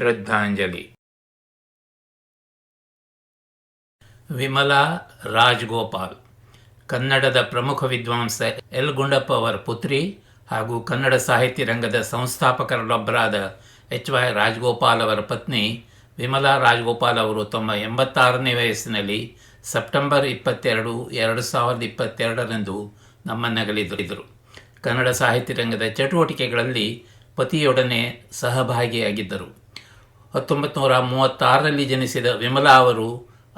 ಶ್ರದ್ಧಾಂಜಲಿ. ವಿಮಲಾ ರಾಜಗೋಪಾಲ್ ಕನ್ನಡದ ಪ್ರಮುಖ ವಿದ್ವಾಂಸ ಎಲ್ ಗುಂಡಪ್ಪ ಅವರ ಪುತ್ರಿ ಹಾಗೂ ಕನ್ನಡ ಸಾಹಿತ್ಯ ರಂಗದ ಸಂಸ್ಥಾಪಕರಲ್ಲೊಬ್ಬರಾದ HY ರಾಜಗೋಪಾಲ್ ಅವರ ಪತ್ನಿ ವಿಮಲಾ ರಾಜಗೋಪಾಲ್ ಅವರು ತಮ್ಮ 86ನೇ ವಯಸ್ಸಿನಲ್ಲಿ ಸೆಪ್ಟೆಂಬರ್ 22, 2022ರಂದು ನಮ್ಮನ್ನಗಲಿದರು. ಕನ್ನಡ ಸಾಹಿತ್ಯ ರಂಗದ ಚಟುವಟಿಕೆಗಳಲ್ಲಿ ಪತಿಯೊಡನೆ ಸಹಭಾಗಿಯಾಗಿದ್ದರು. 1936ರಲ್ಲಿ ಜನಿಸಿದ ವಿಮಲಾ ಅವರು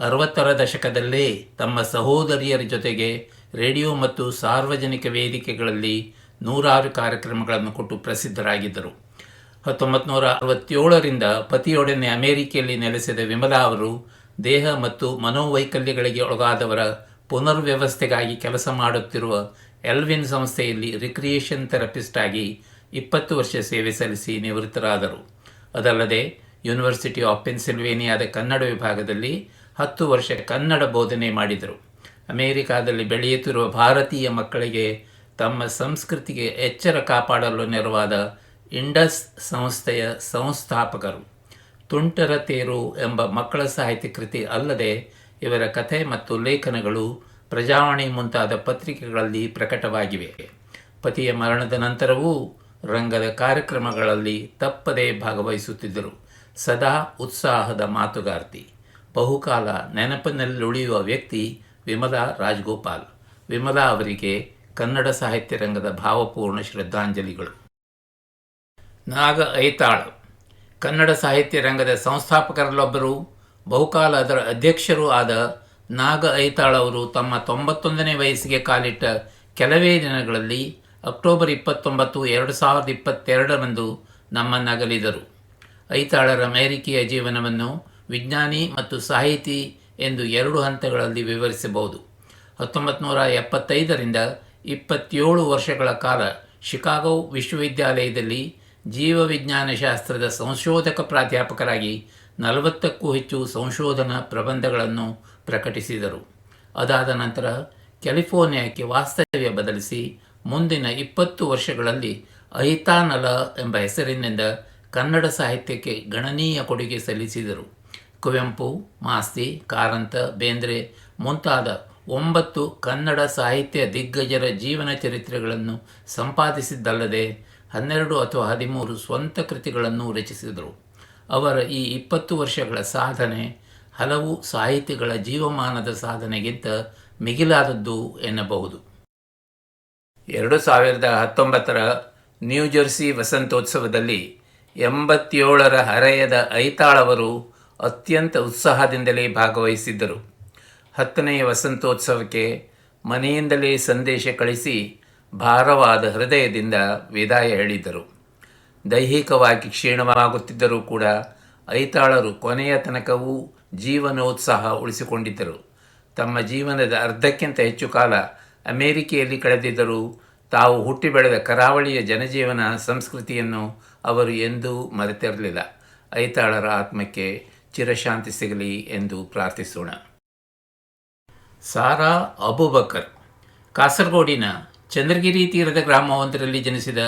60ರ ದಶಕದಲ್ಲೇ ತಮ್ಮ ಸಹೋದರಿಯರ ಜೊತೆಗೆ ರೇಡಿಯೋ ಮತ್ತು ಸಾರ್ವಜನಿಕ ವೇದಿಕೆಗಳಲ್ಲಿ ನೂರಾರು ಕಾರ್ಯಕ್ರಮಗಳನ್ನು ಕೊಟ್ಟು ಪ್ರಸಿದ್ಧರಾಗಿದ್ದರು. 1967ರಿಂದ ಪತಿಯೊಡನೆ ಅಮೆರಿಕೆಯಲ್ಲಿ ನೆಲೆಸಿದ ವಿಮಲಾ ಅವರು ದೇಹ ಮತ್ತು ಮನೋವೈಕಲ್ಯಗಳಿಗೆ ಒಳಗಾದವರ ಪುನರ್ವ್ಯವಸ್ಥೆಗಾಗಿ ಕೆಲಸ ಮಾಡುತ್ತಿರುವ ಎಲ್ವಿನ್ ಸಂಸ್ಥೆಯಲ್ಲಿ ರಿಕ್ರಿಯೇಷನ್ ಥೆರಪಿಸ್ಟ್ ಆಗಿ 20 ವರ್ಷ ಸೇವೆ ಸಲ್ಲಿಸಿ ನಿವೃತ್ತರಾದರು. ಅದಲ್ಲದೆ ಯೂನಿವರ್ಸಿಟಿ ಆಫ್ ಪೆನ್ಸಿಲ್ವೇನಿಯಾದ ಕನ್ನಡ ವಿಭಾಗದಲ್ಲಿ 10 ವರ್ಷ ಕನ್ನಡ ಬೋಧನೆ ಮಾಡಿದರು. ಅಮೆರಿಕಾದಲ್ಲಿ ಬೆಳೆಯುತ್ತಿರುವ ಭಾರತೀಯ ಮಕ್ಕಳಿಗೆ ತಮ್ಮ ಸಂಸ್ಕೃತಿಗೆ ಎಚ್ಚರ ಕಾಪಾಡಲು ನೆರವಾದ ಇಂಡಸ್ ಸಂಸ್ಥೆಯ ಸಂಸ್ಥಾಪಕರು. ತುಂಟರ ತೇರು ಎಂಬ ಮಕ್ಕಳ ಸಾಹಿತ್ಯ ಕೃತಿ ಅಲ್ಲದೆ ಇವರ ಕಥೆ ಮತ್ತು ಲೇಖನಗಳು ಪ್ರಜಾವಾಣಿ ಮುಂತಾದ ಪತ್ರಿಕೆಗಳಲ್ಲಿ ಪ್ರಕಟವಾಗಿವೆ. ಪತಿಯ ಮರಣದ ನಂತರವೂ ರಂಗದ ಕಾರ್ಯಕ್ರಮಗಳಲ್ಲಿ ತಪ್ಪದೇ ಭಾಗವಹಿಸುತ್ತಿದ್ದರು. ಸದಾ ಉತ್ಸಾಹದ ಮಾತುಗಾರ್ತಿ, ಬಹುಕಾಲ ನೆನಪಿನಲ್ಲುಳಿಯುವ ವ್ಯಕ್ತಿ ವಿಮಲಾ ರಾಜಗೋಪಾಲ್. ವಿಮಲಾ ಅವರಿಗೆ ಕನ್ನಡ ಸಾಹಿತ್ಯ ರಂಗದ ಭಾವಪೂರ್ಣ ಶ್ರದ್ಧಾಂಜಲಿಗಳು. ನಾಗ ಐತಾಳ್ ಕನ್ನಡ ಸಾಹಿತ್ಯ ರಂಗದ ಸಂಸ್ಥಾಪಕರಲ್ಲೊಬ್ಬರು, ಬಹುಕಾಲ ಅದರ ಅಧ್ಯಕ್ಷರೂ ಆದ ನಾಗ ಐತಾಳ್ ಅವರು ತಮ್ಮ 91ನೇ ವಯಸ್ಸಿಗೆ ಕಾಲಿಟ್ಟ ಕೆಲವೇ ದಿನಗಳಲ್ಲಿ ಅಕ್ಟೋಬರ್ 29, 2022ರಂದು ನಮ್ಮನ್ನಗಲಿದರು. ಐತಾಳರ ಅಮೆರಿಕೆಯ ಜೀವನವನ್ನು ವಿಜ್ಞಾನಿ ಮತ್ತು ಸಾಹಿತಿ ಎಂದು 2 ಹಂತಗಳಲ್ಲಿ ವಿವರಿಸಬಹುದು. 1975ರಿಂದ 27 ವರ್ಷಗಳ ಕಾಲ ಶಿಕಾಗೋ ವಿಶ್ವವಿದ್ಯಾಲಯದಲ್ಲಿ ಜೀವವಿಜ್ಞಾನಶಾಸ್ತ್ರದ ಸಂಶೋಧಕ ಪ್ರಾಧ್ಯಾಪಕರಾಗಿ 40ಕ್ಕೂ ಹೆಚ್ಚು ಸಂಶೋಧನಾ ಪ್ರಬಂಧಗಳನ್ನು ಪ್ರಕಟಿಸಿದರು. ಅದಾದ ನಂತರ ಕ್ಯಾಲಿಫೋರ್ನಿಯಾಕ್ಕೆ ವಾಸ್ತವ್ಯ ಬದಲಿಸಿ ಮುಂದಿನ 20 ವರ್ಷಗಳಲ್ಲಿ ಐತಾನಲ ಎಂಬ ಹೆಸರಿನಿಂದ ಕನ್ನಡ ಸಾಹಿತ್ಯಕ್ಕೆ ಗಣನೀಯ ಕೊಡುಗೆ ಸಲ್ಲಿಸಿದರು. ಕುವೆಂಪು, ಮಾಸ್ತಿ, ಕಾರಂತ, ಬೇಂದ್ರೆ ಮುಂತಾದ 9 ಕನ್ನಡ ಸಾಹಿತ್ಯ ದಿಗ್ಗಜರ ಜೀವನ ಚರಿತ್ರೆಗಳನ್ನು ಸಂಪಾದಿಸಿದ್ದಲ್ಲದೆ 12 ಅಥವಾ 13 ಸ್ವಂತ ಕೃತಿಗಳನ್ನು ರಚಿಸಿದರು. ಅವರ ಈ 20 ವರ್ಷಗಳ ಸಾಧನೆ ಹಲವು ಸಾಹಿತಿಗಳ ಜೀವಮಾನದ ಸಾಧನೆಗಿಂತ ಮಿಗಿಲಾದದ್ದು ಎನ್ನಬಹುದು. 2019ರ ನ್ಯೂಜೆರ್ಸಿ ವಸಂತೋತ್ಸವದಲ್ಲಿ 87ರ ಹರೆಯದ ಐತಾಳ್ ಅವರು ಅತ್ಯಂತ ಉತ್ಸಾಹದಿಂದಲೇ ಭಾಗವಹಿಸಿದ್ದರು. 10ನೇ ವಸಂತೋತ್ಸವಕ್ಕೆ ಮನೆಯಿಂದಲೇ ಸಂದೇಶ ಕಳಿಸಿ ಭಾರವಾದ ಹೃದಯದಿಂದ ವಿದಾಯ ಹೇಳಿದ್ದರು. ದೈಹಿಕವಾಗಿ ಕ್ಷೀಣವಾಗುತ್ತಿದ್ದರೂ ಕೂಡ ಐತಾಳರು ಕೊನೆಯ ತನಕವೂ ಜೀವನೋತ್ಸಾಹ ಉಳಿಸಿಕೊಂಡಿದ್ದರು. ತಮ್ಮ ಜೀವನದ ಅರ್ಧಕ್ಕಿಂತ ಹೆಚ್ಚು ಕಾಲ ಅಮೆರಿಕೆಯಲ್ಲಿ ಕಳೆದಿದ್ದರೂ ತಾವು ಹುಟ್ಟಿ ಬೆಳೆದ ಕರಾವಳಿಯ ಜನಜೀವನ ಸಂಸ್ಕೃತಿಯನ್ನು ಅವರು ಎಂದೂ ಮರೆತಿರಲಿಲ್ಲ. ಐತಾಳರ ಆತ್ಮಕ್ಕೆ ಚಿರಶಾಂತಿ ಸಿಗಲಿ ಎಂದು ಪ್ರಾರ್ಥಿಸೋಣ. ಸಾರಾ ಅಬೂಬಕರ್ ಕಾಸರಗೋಡಿನ ಚಂದ್ರಗಿರಿ ತೀರದ ಗ್ರಾಮವೊಂದರಲ್ಲಿ ಜನಿಸಿದ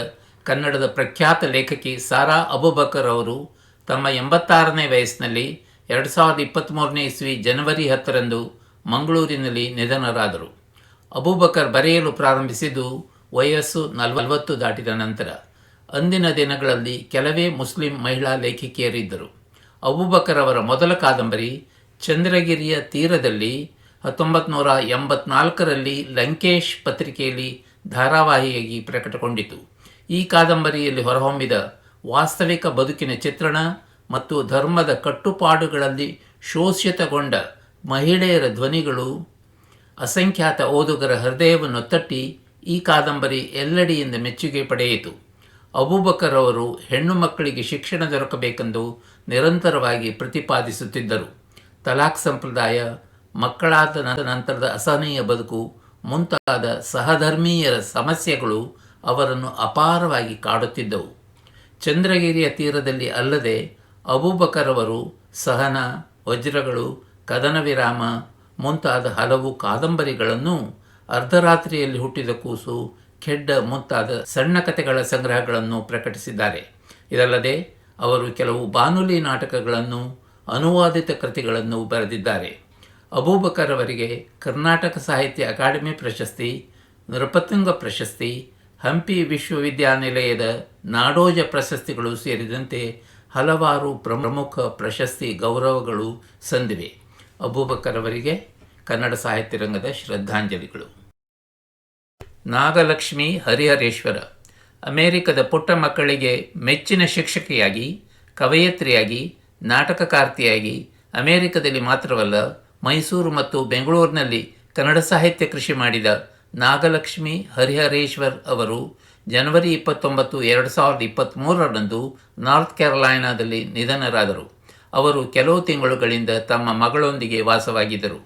ಕನ್ನಡದ ಪ್ರಖ್ಯಾತ ಲೇಖಕಿ ಸಾರಾ ಅಬೂಬಕರ್ ಅವರು ತಮ್ಮ 86ನೇ ವಯಸ್ಸಿನಲ್ಲಿ 2023ನೇ ಇಸ್ವಿ ಜನವರಿ 10ರಂದು ಮಂಗಳೂರಿನಲ್ಲಿ ನಿಧನರಾದರು. ಅಬೂಬಕರ್ ಬರೆಯಲು ಪ್ರಾರಂಭಿಸಿದ್ದು ವಯಸ್ಸು 40 ದಾಟಿದ ನಂತರ. ಅಂದಿನ ದಿನಗಳಲ್ಲಿ ಕೆಲವೇ ಮುಸ್ಲಿಂ ಮಹಿಳಾ ಲೇಖಕಿಯರಿದ್ದರು. ಅಬೂಬಕರ್ ಅವರ ಮೊದಲ ಕಾದಂಬರಿ ಚಂದ್ರಗಿರಿಯ ತೀರದಲ್ಲಿ 1984ರಲ್ಲಿ ಲಂಕೇಶ್ ಪತ್ರಿಕೆಯಲ್ಲಿ ಧಾರಾವಾಹಿಯಾಗಿ ಪ್ರಕಟಗೊಂಡಿತು. ಈ ಕಾದಂಬರಿಯಲ್ಲಿ ಹೊರಹೊಮ್ಮಿದ ವಾಸ್ತವಿಕ ಬದುಕಿನ ಚಿತ್ರಣ ಮತ್ತು ಧರ್ಮದ ಕಟ್ಟುಪಾಡುಗಳಲ್ಲಿ ಶೋಷಿತಗೊಂಡ ಮಹಿಳೆಯರ ಧ್ವನಿಗಳು ಅಸಂಖ್ಯಾತ ಓದುಗರ ಹೃದಯವನ್ನು ತಟ್ಟಿ ಈ ಕಾದಂಬರಿ ಎಲ್ಲೆಡೆಯಿಂದ ಮೆಚ್ಚುಗೆ ಪಡೆಯಿತು. ಅಬೂಬಕರ್ ಅವರು ಹೆಣ್ಣು ಮಕ್ಕಳಿಗೆ ಶಿಕ್ಷಣ ದೊರಕಬೇಕೆಂದು ನಿರಂತರವಾಗಿ ಪ್ರತಿಪಾದಿಸುತ್ತಿದ್ದರು. ತಲಾಖ್ ಸಂಪ್ರದಾಯ, ಮಕ್ಕಳಾದ ನಂತರದ ಅಸಹನೀಯ ಬದುಕು ಮುಂತಾದ ಸಹಧರ್ಮೀಯರ ಸಮಸ್ಯೆಗಳು ಅವರನ್ನು ಅಪಾರವಾಗಿ ಕಾಡುತ್ತಿದ್ದವು. ಚಂದ್ರಗಿರಿಯ ತೀರದಲ್ಲಿ ಅಲ್ಲದೆ ಅಬೂಬಕರ್ ಅವರು ಸಹನ, ವಜ್ರಗಳು, ಕದನ ವಿರಾಮ ಮುಂತಾದ ಹಲವು ಕಾದಂಬರಿಗಳನ್ನು, ಅರ್ಧರಾತ್ರಿಯಲ್ಲಿ ಹುಟ್ಟಿದ ಕೂಸು, ಖೆಡ್ಡ ಮುಂತಾದ ಸಣ್ಣ ಕಥೆಗಳ ಸಂಗ್ರಹಗಳನ್ನು ಪ್ರಕಟಿಸಿದ್ದಾರೆ. ಇದಲ್ಲದೆ ಅವರು ಕೆಲವು ಬಾನುಲಿ ನಾಟಕಗಳನ್ನು, ಅನುವಾದಿತ ಕೃತಿಗಳನ್ನು ಬರೆದಿದ್ದಾರೆ. ಅಬೂಬಕರ್ ಅವರಿಗೆ ಕರ್ನಾಟಕ ಸಾಹಿತ್ಯ ಅಕಾಡೆಮಿ ಪ್ರಶಸ್ತಿ, ನೃಪತುಂಗ ಪ್ರಶಸ್ತಿ, ಹಂಪಿ ವಿಶ್ವವಿದ್ಯಾನಿಲಯದ ನಾಡೋಜ ಪ್ರಶಸ್ತಿಗಳು ಸೇರಿದಂತೆ ಹಲವಾರು ಪ್ರಮುಖ ಪ್ರಶಸ್ತಿ ಗೌರವಗಳು ಸಂದಿವೆ. ಅಬೂಬಕರ್ ಅವರಿಗೆ ಕನ್ನಡ ಸಾಹಿತ್ಯ ರಂಗದ ಶ್ರದ್ಧಾಂಜಲಿಗಳು. ನಾಗಲಕ್ಷ್ಮಿ ಹರಿಹರೇಶ್ವರ ಅಮೆರಿಕದ ಪುಟ್ಟ ಮಕ್ಕಳಿಗೆ ಮೆಚ್ಚಿನ ಶಿಕ್ಷಕಿಯಾಗಿ, ಕವಯತ್ರಿಯಾಗಿ, ನಾಟಕಕಾರ್ತಿಯಾಗಿ ಅಮೆರಿಕದಲ್ಲಿ ಮಾತ್ರವಲ್ಲ ಮೈಸೂರು ಮತ್ತು ಬೆಂಗಳೂರಿನಲ್ಲಿ ಕನ್ನಡ ಸಾಹಿತ್ಯ ಕೃಷಿ ಮಾಡಿದ ನಾಗಲಕ್ಷ್ಮಿ ಹರಿಹರೇಶ್ವರ್ ಅವರು ಜನವರಿ 29, 2023ರಂದು ನಾರ್ತ್ ಕ್ಯಾರೋಲೈನಾದಲ್ಲಿ ನಿಧನರಾದರು. ಅವರು ಕೆಲವು ತಿಂಗಳುಗಳಿಂದ ತಮ್ಮ ಮಗಳೊಂದಿಗೆ ವಾಸವಾಗಿದ್ದರು.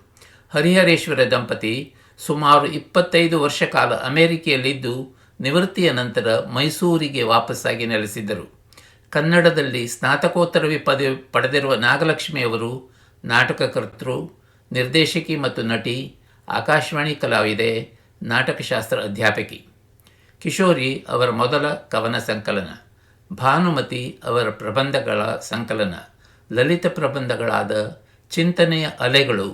ಹರಿಹರೇಶ್ವರ ದಂಪತಿ ಸುಮಾರು 25 ವರ್ಷ ಕಾಲ ಅಮೆರಿಕೆಯಲ್ಲಿದ್ದು ನಿವೃತ್ತಿಯ ನಂತರ ಮೈಸೂರಿಗೆ ವಾಪಸ್ಸಾಗಿ ನೆಲೆಸಿದ್ದರು. ಕನ್ನಡದಲ್ಲಿ ಸ್ನಾತಕೋತ್ತರ ಪದವಿ ಪಡೆದಿರುವ ನಾಗಲಕ್ಷ್ಮಿಯವರು ನಾಟಕಕರ್ತೃ, ನಿರ್ದೇಶಕಿ ಮತ್ತು ನಟಿ, ಆಕಾಶವಾಣಿ ಕಲಾವಿದೆ, ನಾಟಕಶಾಸ್ತ್ರ ಅಧ್ಯಾಪಕಿ. ಕಿಶೋರಿ ಅವರ ಮೊದಲ ಕವನ ಸಂಕಲನ, ಭಾನುಮತಿ ಅವರ ಪ್ರಬಂಧಗಳ ಸಂಕಲನ, ಲಲಿತ ಪ್ರಬಂಧಗಳಾದ ಚಿಂತನೆಯ ಅಲೆಗಳು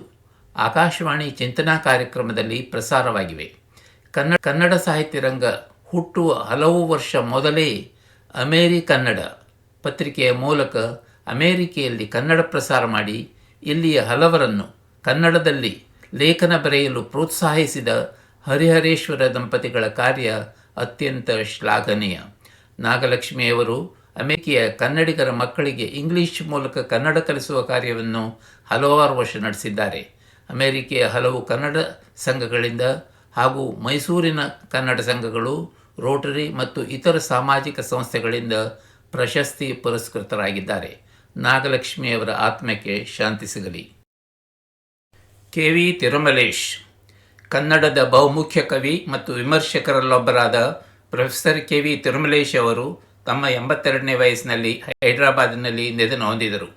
ಆಕಾಶವಾಣಿ ಚಿಂತನಾ ಕಾರ್ಯಕ್ರಮದಲ್ಲಿ ಪ್ರಸಾರವಾಗಿವೆ. ಕನ್ನಡ ಸಾಹಿತ್ಯ ರಂಗ ಹುಟ್ಟುವ ಹಲವು ವರ್ಷ ಮೊದಲೇ ಅಮೇರಿಕನ್ನಡ ಪತ್ರಿಕೆಯ ಮೂಲಕ ಅಮೇರಿಕೆಯಲ್ಲಿ ಕನ್ನಡ ಪ್ರಸಾರ ಮಾಡಿ ಇಲ್ಲಿಯ ಹಲವರನ್ನು ಕನ್ನಡದಲ್ಲಿ ಲೇಖನ ಬರೆಯಲು ಪ್ರೋತ್ಸಾಹಿಸಿದ ಹರಿಹರೇಶ್ವರ ದಂಪತಿಗಳ ಕಾರ್ಯ ಅತ್ಯಂತ ಶ್ಲಾಘನೀಯ. ನಾಗಲಕ್ಷ್ಮಿಯವರು ಅಮೆರಿಕೆಯ ಕನ್ನಡಿಗರ ಮಕ್ಕಳಿಗೆ ಇಂಗ್ಲಿಷ್ ಮೂಲಕ ಕನ್ನಡ ಕಲಿಸುವ ಕಾರ್ಯವನ್ನು ಹಲವಾರು ವರ್ಷ ನಡೆಸಿದ್ದಾರೆ. ಅಮೆರಿಕೆಯ ಹಲವು ಕನ್ನಡ ಸಂಘಗಳಿಂದ ಹಾಗೂ ಮೈಸೂರಿನ ಕನ್ನಡ ಸಂಘಗಳು, ರೋಟರಿ ಮತ್ತು ಇತರ ಸಾಮಾಜಿಕ ಸಂಸ್ಥೆಗಳಿಂದ ಪ್ರಶಸ್ತಿ ಪುರಸ್ಕೃತರಾಗಿದ್ದಾರೆ. ನಾಗಲಕ್ಷ್ಮಿಯವರ ಆತ್ಮಕ್ಕೆ ಶಾಂತಿ ಸಿಗಲಿ. ಕೆ.ವಿ. ತಿರುಮಲೇಶ್ ಕನ್ನಡದ ಬಹುಮುಖ್ಯ ಕವಿ ಮತ್ತು ವಿಮರ್ಶಕರಲ್ಲೊಬ್ಬರಾದ ಪ್ರೊಫೆಸರ್ ಕೆ.ವಿ. ತಿರುಮಲೇಶ್ ಅವರು ತಮ್ಮ 82ನೇ ವಯಸ್ಸಿನಲ್ಲಿ ಹೈದರಾಬಾದಿನಲ್ಲಿ ನಿಧನ ಹೊಂದಿದರು.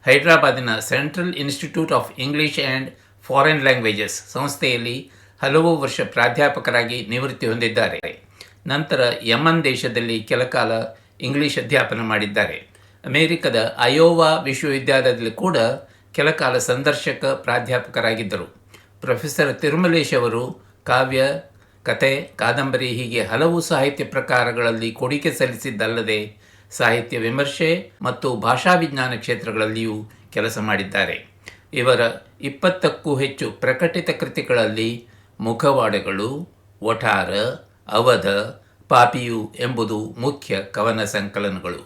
ಹೈದರಾಬಾದಿನ central institute of English and foreign languages ಸಂಸ್ಥೆಯಲ್ಲಿ ಹಲವು ವರ್ಷ ಪ್ರಾಧ್ಯಾಪಕರಾಗಿ ನಿವೃತ್ತಿ ಹೊಂದಿದ್ದಾರೆ. ನಂತರ ಯಮನ್ ದೇಶದಲ್ಲಿ ಕೆಲಕಾಲ ಇಂಗ್ಲಿಷ್ ಅಧ್ಯಾಪನ ಮಾಡಿದ್ದಾರೆ. ಅಮೆರಿಕದ ಅಯೋವಾ ವಿಶ್ವವಿದ್ಯಾಲಯದಲ್ಲಿ ಕೂಡ ಕೆಲಕಾಲ ಸಂದರ್ಶಕ ಪ್ರಾಧ್ಯಾಪಕರಾಗಿದ್ದರು. ಪ್ರೊಫೆಸರ್ ತಿರುಮಲೇಶ್ ಅವರು ಕಾವ್ಯ, ಕತೆ, ಕಾದಂಬರಿ ಹೀಗೆ ಹಲವು ಸಾಹಿತ್ಯ ಪ್ರಕಾರಗಳಲ್ಲಿ ಕೊಡುಗೆ ಸಲ್ಲಿಸಿದ್ದಲ್ಲದೆ ಸಾಹಿತ್ಯ ವಿಮರ್ಶೆ ಮತ್ತು ಭಾಷಾವಿಜ್ಞಾನ ಕ್ಷೇತ್ರಗಳಲ್ಲಿಯೂ ಕೆಲಸ ಮಾಡಿದ್ದಾರೆ. ಇವರ 20ಕ್ಕೂ ಹೆಚ್ಚು ಪ್ರಕಟಿತ ಕೃತಿಗಳಲ್ಲಿ ಮುಖವಾಡಗಳು, ಒಠಾರ, ಅವಧ, ಪಾಪಿಯು ಎಂಬುದು ಮುಖ್ಯ ಕವನ ಸಂಕಲನಗಳು.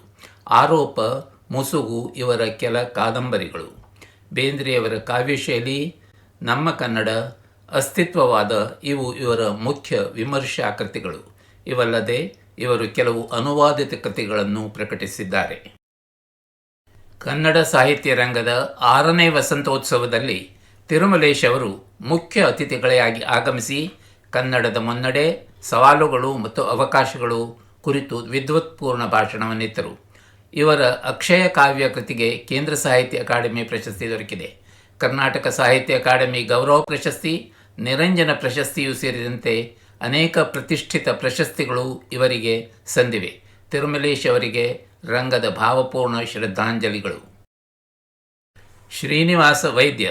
ಆರೋಪ, ಮುಸುಗು ಇವರ ಕೆಲ ಕಾದಂಬರಿಗಳು. ಬೇಂದ್ರೆಯವರ ಕಾವ್ಯಶೈಲಿ, ನಮ್ಮ ಕನ್ನಡ, ಅಸ್ತಿತ್ವವಾದ ಇವು ಇವರ ಮುಖ್ಯ ವಿಮರ್ಶಾ ಕೃತಿಗಳು. ಇವಲ್ಲದೆ ಇವರು ಕೆಲವು ಅನುವಾದಿತ ಕೃತಿಗಳನ್ನು ಪ್ರಕಟಿಸಿದ್ದಾರೆ. ಕನ್ನಡ ಸಾಹಿತ್ಯ ರಂಗದ 6ನೇ ವಸಂತೋತ್ಸವದಲ್ಲಿ ತಿರುಮಲೇಶ್ ಅವರು ಮುಖ್ಯ ಅತಿಥಿಗಳಾಗಿ ಆಗಮಿಸಿ ಕನ್ನಡದ ಮುನ್ನಡೆ, ಸವಾಲುಗಳು ಮತ್ತು ಅವಕಾಶಗಳು ಕುರಿತು ವಿದ್ವತ್ಪೂರ್ಣ ಭಾಷಣವನ್ನಿತ್ತರು. ಇವರ ಅಕ್ಷಯ ಕಾವ್ಯ ಕೃತಿಗೆ ಕೇಂದ್ರ ಸಾಹಿತ್ಯ ಅಕಾಡೆಮಿ ಪ್ರಶಸ್ತಿ ದೊರಕಿದೆ. ಕರ್ನಾಟಕ ಸಾಹಿತ್ಯ ಅಕಾಡೆಮಿ ಗೌರವ ಪ್ರಶಸ್ತಿ, ನಿರಂಜನ ಪ್ರಶಸ್ತಿಯೂ ಸೇರಿದಂತೆ ಅನೇಕ ಪ್ರತಿಷ್ಠಿತ ಪ್ರಶಸ್ತಿಗಳು ಇವರಿಗೆ ಸಂದಿವೆ. ತಿರುಮಲೇಶ್ ಅವರಿಗೆ ರಂಗದ ಭಾವಪೂರ್ಣ ಶ್ರದ್ಧಾಂಜಲಿಗಳು. ಶ್ರೀನಿವಾಸ ವೈದ್ಯ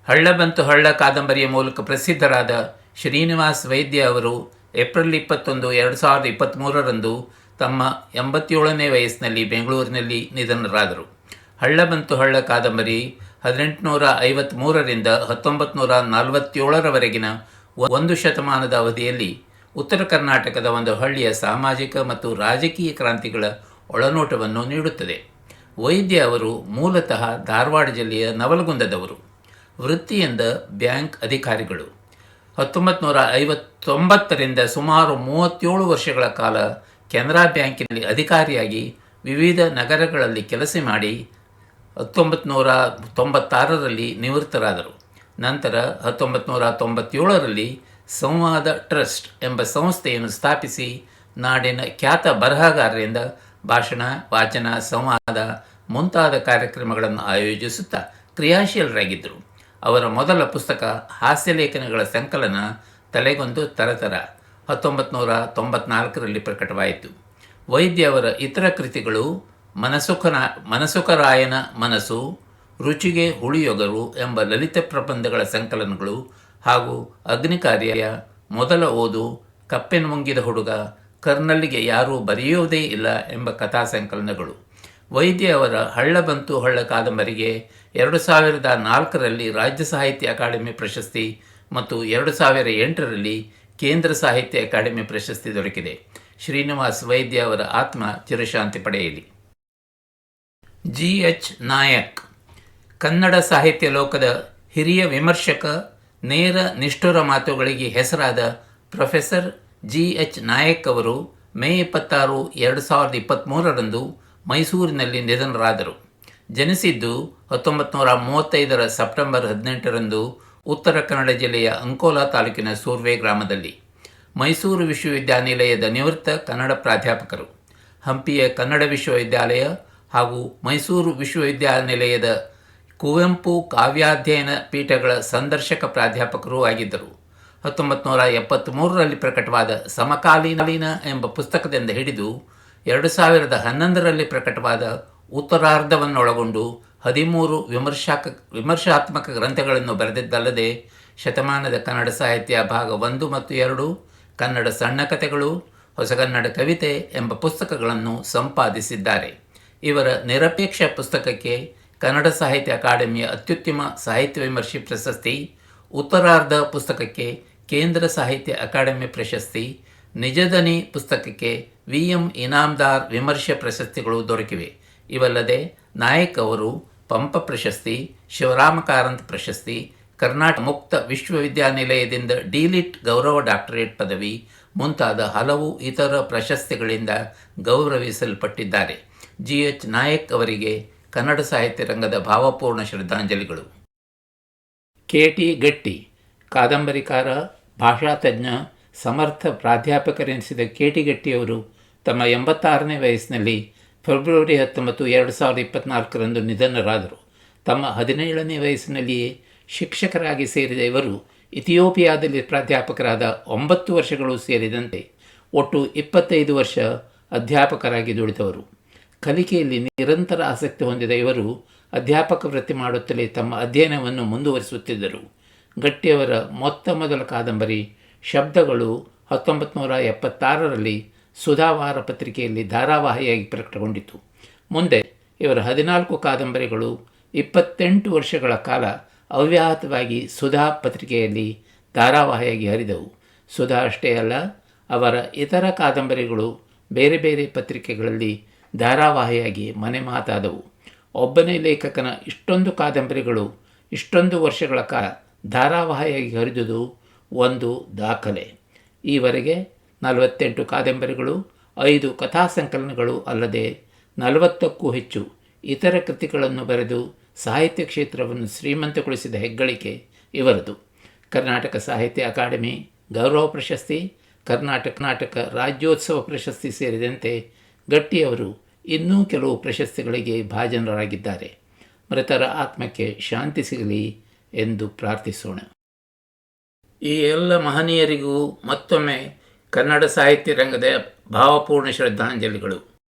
ಹಳ್ಳ ಬಂತು ಹಳ್ಳ ಕಾದಂಬರಿಯ ಮೂಲಕ ಪ್ರಸಿದ್ಧರಾದ ಶ್ರೀನಿವಾಸ್ ವೈದ್ಯ ಅವರು ಏಪ್ರಿಲ್ 21, 2023ರಂದು ತಮ್ಮ 87ನೇ ವಯಸ್ಸಿನಲ್ಲಿ ಬೆಂಗಳೂರಿನಲ್ಲಿ ನಿಧನರಾದರು. ಹಳ್ಳ ಬಂತು ಹಳ್ಳ ಕಾದಂಬರಿ 1853ರಿಂದ 1947ರವರೆಗಿನ ಒಂದು ಶತಮಾನದ ಅವಧಿಯಲ್ಲಿ ಉತ್ತರ ಕರ್ನಾಟಕದ ಒಂದು ಹಳ್ಳಿಯ ಸಾಮಾಜಿಕ ಮತ್ತು ರಾಜಕೀಯ ಕ್ರಾಂತಿಗಳ ಒಳನೋಟವನ್ನು ನೀಡುತ್ತದೆ. ವೈದ್ಯ ಅವರು ಮೂಲತಃ ಧಾರವಾಡ ಜಿಲ್ಲೆಯ ನವಲಗುಂದದವರು. ವೃತ್ತಿಯಿಂದ ಬ್ಯಾಂಕ್ ಅಧಿಕಾರಿಗಳು. 1959ರಿಂದ ಸುಮಾರು 37 ವರ್ಷಗಳ ಕಾಲ ಕೆನರಾ ಬ್ಯಾಂಕಿನಲ್ಲಿ ಅಧಿಕಾರಿಯಾಗಿ ವಿವಿಧ ನಗರಗಳಲ್ಲಿ ಕೆಲಸ ಮಾಡಿ 1996ರಲ್ಲಿ ನಿವೃತ್ತರಾದರು. ನಂತರ 1997ರಲ್ಲಿ ಸಂವಾದ ಟ್ರಸ್ಟ್ ಎಂಬ ಸಂಸ್ಥೆಯನ್ನು ಸ್ಥಾಪಿಸಿ ನಾಡಿನ ಖ್ಯಾತ ಬರಹಗಾರರಿಂದ ಭಾಷಣ, ವಾಚನ, ಸಂವಾದ ಮುಂತಾದ ಕಾರ್ಯಕ್ರಮಗಳನ್ನು ಆಯೋಜಿಸುತ್ತಾ ಕ್ರಿಯಾಶೀಲರಾಗಿದ್ದರು. ಅವರ ಮೊದಲ ಪುಸ್ತಕ ಹಾಸ್ಯಲೇಖನಗಳ ಸಂಕಲನ ತಲೆಗೊಂದು ತರತರ 1994ರಲ್ಲಿ ಪ್ರಕಟವಾಯಿತು. ವೈದ್ಯ ಅವರ ಇತರ ಕೃತಿಗಳು ಮನಸುಕರಾಯನ ಮನಸ್ಸು, ರುಚಿಗೆ ಹುಳಿಯೊಗರು ಎಂಬ ಲಲಿತ ಪ್ರಬಂಧಗಳ ಸಂಕಲನಗಳು ಹಾಗೂ ಅಗ್ನಿಕಾರ್ಯ, ಮೊದಲ ಓದು, ಕಪ್ಪೆನ ಮುಂಗಿದ ಹುಡುಗ, ಕರ್ನಲ್ಲಿಗೆ ಯಾರೂ ಬರೆಯುವುದೇ ಇಲ್ಲ ಎಂಬ ಕಥಾ ಸಂಕಲನಗಳು. ವೈದ್ಯ ಅವರ ಹಳ್ಳ ಬಂತು ಹಳ್ಳ ಕಾದಂಬರಿಗೆ 2004ರಲ್ಲಿ ರಾಜ್ಯ ಸಾಹಿತ್ಯ ಅಕಾಡೆಮಿ ಪ್ರಶಸ್ತಿ ಮತ್ತು 2008ರಲ್ಲಿ ಕೇಂದ್ರ ಸಾಹಿತ್ಯ ಅಕಾಡೆಮಿ ಪ್ರಶಸ್ತಿ ದೊರಕಿದೆ. ಶ್ರೀನಿವಾಸ್ ವೈದ್ಯ ಅವರ ಆತ್ಮ ಚಿರಶಾಂತಿ ಪಡೆಯಲಿ. G.H. ನಾಯಕ್ ಕನ್ನಡ ಸಾಹಿತ್ಯ ಲೋಕದ ಹಿರಿಯ ವಿಮರ್ಶಕ, ನೇರ ನಿಷ್ಠುರ ಮಾತುಗಳಿಗೆ ಹೆಸರಾದ ಪ್ರೊಫೆಸರ್ G.H. ನಾಯಕ್ ಅವರು ಮೇ 26, 2023ರಂದು ಮೈಸೂರಿನಲ್ಲಿ ನಿಧನರಾದರು. ಜನಿಸಿದ್ದು 1935ರ ಸೆಪ್ಟೆಂಬರ್ 18ರಂದು ಉತ್ತರ ಕನ್ನಡ ಜಿಲ್ಲೆಯ ಅಂಕೋಲಾ ತಾಲೂಕಿನ ಸೂರ್ವೆ ಗ್ರಾಮದಲ್ಲಿ. ಮೈಸೂರು ವಿಶ್ವವಿದ್ಯಾನಿಲಯದ ನಿವೃತ್ತ ಕನ್ನಡ ಪ್ರಾಧ್ಯಾಪಕರು, ಹಂಪಿಯ ಕನ್ನಡ ವಿಶ್ವವಿದ್ಯಾಲಯ ಹಾಗೂ ಮೈಸೂರು ವಿಶ್ವವಿದ್ಯಾನಿಲಯದ ಕುವೆಂಪು ಕಾವ್ಯಾಧ್ಯಯನ ಪೀಠಗಳ ಸಂದರ್ಶಕ ಪ್ರಾಧ್ಯಾಪಕರೂ ಆಗಿದ್ದರು. 1973ರಲ್ಲಿ ಪ್ರಕಟವಾದ ಸಮಕಾಲೀನ ಎಂಬ ಪುಸ್ತಕದಿಂದ ಹಿಡಿದು 2011ರಲ್ಲಿ ಪ್ರಕಟವಾದ ಉತ್ತರಾರ್ಧವನ್ನೊಳಗೊಂಡು 13 ವಿಮರ್ಶಾತ್ಮಕ ಗ್ರಂಥಗಳನ್ನು ಬರೆದಿದ್ದಲ್ಲದೆ ಶತಮಾನದ ಕನ್ನಡ ಸಾಹಿತ್ಯ ಭಾಗ 1 ಮತ್ತು 2, ಕನ್ನಡ ಸಣ್ಣ ಕಥೆಗಳು, ಹೊಸಗನ್ನಡ ಕವಿತೆ ಎಂಬ ಪುಸ್ತಕಗಳನ್ನು ಸಂಪಾದಿಸಿದ್ದಾರೆ. ಇವರ ನಿರಪೇಕ್ಷ ಪುಸ್ತಕಕ್ಕೆ ಕನ್ನಡ ಸಾಹಿತ್ಯ ಅಕಾಡೆಮಿಯ ಅತ್ಯುತ್ತಮ ಸಾಹಿತ್ಯ ವಿಮರ್ಶೆ ಪ್ರಶಸ್ತಿ, ಉತ್ತರಾರ್ಧ ಪುಸ್ತಕಕ್ಕೆ ಕೇಂದ್ರ ಸಾಹಿತ್ಯ ಅಕಾಡೆಮಿ ಪ್ರಶಸ್ತಿ, ನಿಜದನಿ ಪುಸ್ತಕಕ್ಕೆ V.M. ಇನಾಮ್ದಾರ್ ವಿಮರ್ಶೆ ಪ್ರಶಸ್ತಿಗಳು ದೊರಕಿವೆ. ಇವಲ್ಲದೆ ನಾಯಕ್ ಅವರು ಪಂಪ ಪ್ರಶಸ್ತಿ, ಶಿವರಾಮ ಕಾರಂತ್ ಪ್ರಶಸ್ತಿ, ಕರ್ನಾಟಕ ಮುಕ್ತ ವಿಶ್ವವಿದ್ಯಾನಿಲಯದಿಂದ ಡಿಲಿಟ್ ಗೌರವ ಡಾಕ್ಟರೇಟ್ ಪದವಿ ಮುಂತಾದ ಹಲವು ಇತರ ಪ್ರಶಸ್ತಿಗಳಿಂದ ಗೌರವಿಸಲ್ಪಟ್ಟಿದ್ದಾರೆ. G.H. ನಾಯಕ್ ಅವರಿಗೆ ಕನ್ನಡ ಸಾಹಿತ್ಯ ರಂಗದ ಭಾವಪೂರ್ಣ ಶ್ರದ್ಧಾಂಜಲಿಗಳು. K.T. ಗಟ್ಟಿ ಕಾದಂಬರಿಕಾರ, ಭಾಷಾತಜ್ಞ, ಸಮರ್ಥ ಪ್ರಾಧ್ಯಾಪಕರೆನಿಸಿದ K.T. ಗಟ್ಟಿಯವರು ತಮ್ಮ 86ನೇ ವಯಸ್ಸಿನಲ್ಲಿ ಫೆಬ್ರವರಿ 19, 2024ರಂದು ನಿಧನರಾದರು. ತಮ್ಮ 17ನೇ ವಯಸ್ಸಿನಲ್ಲಿಯೇ ಶಿಕ್ಷಕರಾಗಿ ಸೇರಿದ ಇವರು ಇಥಿಯೋಪಿಯಾದಲ್ಲಿ ಪ್ರಾಧ್ಯಾಪಕರಾದ 9 ವರ್ಷಗಳು ಸೇರಿದಂತೆ ಒಟ್ಟು 25 ವರ್ಷ ಅಧ್ಯಾಪಕರಾಗಿ ದುಡಿದವರು. ಕಲಿಕೆಯಲ್ಲಿ ನಿರಂತರ ಆಸಕ್ತಿ ಹೊಂದಿದ ಇವರು ಅಧ್ಯಾಪಕ ವೃತ್ತಿ ಮಾಡುತ್ತಲೇ ತಮ್ಮ ಅಧ್ಯಯನವನ್ನು ಮುಂದುವರಿಸುತ್ತಿದ್ದರು. ಗಟ್ಟಿಯವರ ಮೊದಲ ಕಾದಂಬರಿ ಶಬ್ದಗಳು 1976ರಲ್ಲಿ ಸುಧಾವಾರ ಪತ್ರಿಕೆಯಲ್ಲಿ ಧಾರಾವಾಹಿಯಾಗಿ ಪ್ರಕಟಗೊಂಡಿತು. ಮುಂದೆ ಇವರ 14 ಕಾದಂಬರಿಗಳು 28 ವರ್ಷಗಳ ಕಾಲ ಅವ್ಯಾಹತವಾಗಿ ಸುಧಾ ಪತ್ರಿಕೆಯಲ್ಲಿ ಧಾರಾವಾಹಿಯಾಗಿ ಹರಿದವು. ಸುಧಾ ಅಷ್ಟೇ ಅಲ್ಲ, ಅವರ ಇತರ ಕಾದಂಬರಿಗಳು ಬೇರೆ ಬೇರೆ ಪತ್ರಿಕೆಗಳಲ್ಲಿ ಧಾರಾವಾಹಿಯಾಗಿ ಮನೆ ಮಾತಾದವು. ಒಬ್ಬನೇ ಲೇಖಕನ ಇಷ್ಟೊಂದು ಕಾದಂಬರಿಗಳು ಇಷ್ಟೊಂದು ವರ್ಷಗಳ ಕಾಲ ಧಾರಾವಾಹಿಯಾಗಿ ಹರಿದುದು ಒಂದು ದಾಖಲೆ. ಈವರೆಗೆ 48 ಕಾದಂಬರಿಗಳು, 5 ಕಥಾ ಸಂಕಲನಗಳು ಅಲ್ಲದೆ 40ಕ್ಕೂ ಹೆಚ್ಚು ಇತರ ಕೃತಿಗಳನ್ನು ಬರೆದು ಸಾಹಿತ್ಯ ಕ್ಷೇತ್ರವನ್ನು ಶ್ರೀಮಂತಗೊಳಿಸಿದ ಹೆಗ್ಗಳಿಕೆ ಇವರದು. ಕರ್ನಾಟಕ ಸಾಹಿತ್ಯ ಅಕಾಡೆಮಿ ಗೌರವ ಪ್ರಶಸ್ತಿ, ಕರ್ನಾಟಕ ರಾಜ್ಯೋತ್ಸವ ಪ್ರಶಸ್ತಿ ಸೇರಿದಂತೆ ಗಟ್ಟಿಯವರು ಇನ್ನೂ ಕೆಲವು ಪ್ರಶಸ್ತಿಗಳಿಗೆ ಭಾಜನರಾಗಿದ್ದಾರೆ. ಮೃತರ ಆತ್ಮಕ್ಕೆ ಶಾಂತಿ ಸಿಗಲಿ ಎಂದು ಪ್ರಾರ್ಥಿಸೋಣ. ಈ ಎಲ್ಲ ಮಹನೀಯರಿಗೂ ಮತ್ತೊಮ್ಮೆ ಕನ್ನಡ ಸಾಹಿತ್ಯ ರಂಗದ ಭಾವಪೂರ್ಣ ಶ್ರದ್ಧಾಂಜಲಿಗಳು.